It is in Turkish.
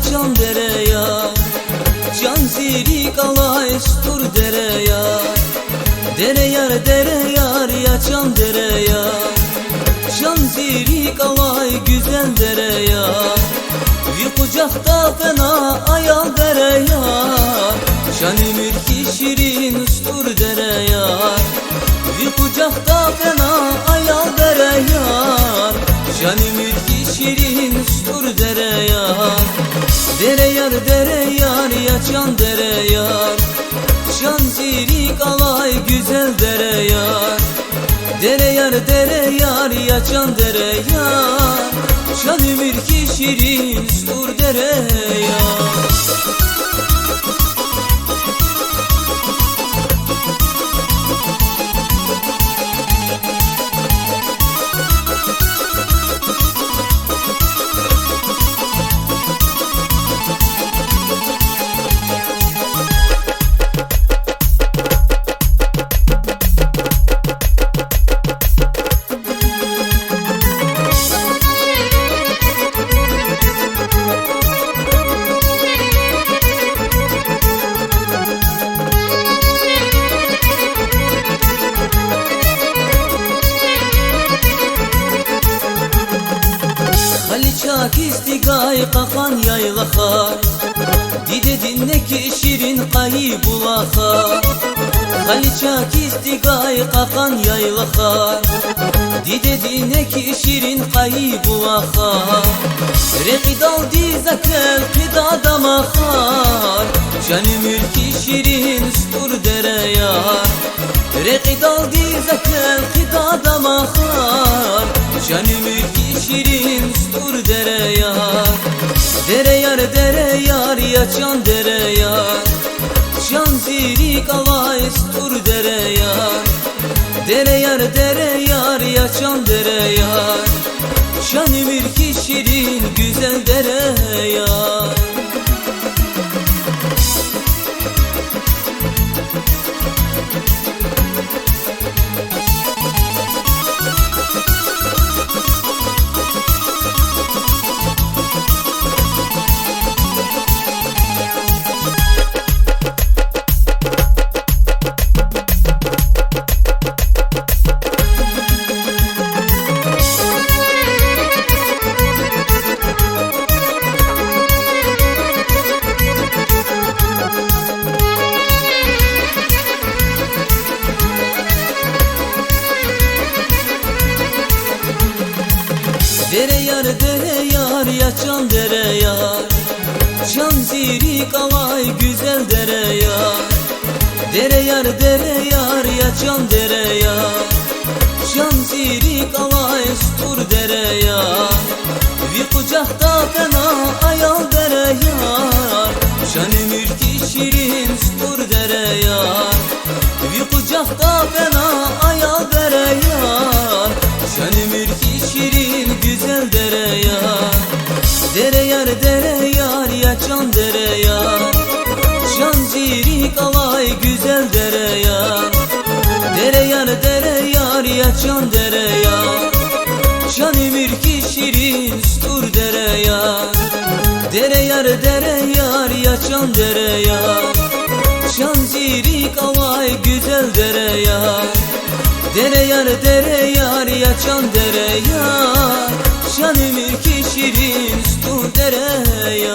yaçan dereya, can zirik alay stur dereya. Dere yar yaçan dereya, can zirik alay güzel dereya. Bir kucakta fena ayal dereya, şan-ı mülki şirin stur dereya. Bir kucakta fena ayal dereya, şan-ı mülki şirin stur dereya. Dere yar yaçan dereya, şan zirik alay güzel dereya. Dere yar yaçan dereya, şan-ı mülki şirin stur dereya. Çak istigay kakan yaylakar, dide dinle ki şirin kaybulakar. Çak istigay kakan yaylakar, dide dinle ki şirin kaybulakar. Rekidal dizekel kida damakar, şan-ı mülki şirin stur dereya. Rekidal dizekel kida damakar, şan-ı mülki şirin stur dereya. Dere yar yaçan dereya, şan zirik alay stur dereya. Dere yar yaçan dereya, şan-ı mülki şirin güzel dereya. Dere yar yaçan dereya, can zirik alay güzel dereya. Dere yar yaçan dereya, can zirik alay stur dereya. Bir kucakta fena ayal dereya, şan-ı mülki şirin stur dereya. Bir kucakta fena ayal dereya, şan-ı mülki şirin güzel dereya. Dere yar yaçan dereya, şan zirik alay güzel dereya. Dere yar yaçan dereya, şan-ı mülki şirin stur dereya. Dere yar yaçan dereya, şan zirik alay güzel dereya. Dere yar yaçan dereya, şan-ı mülki şirin stur dereya.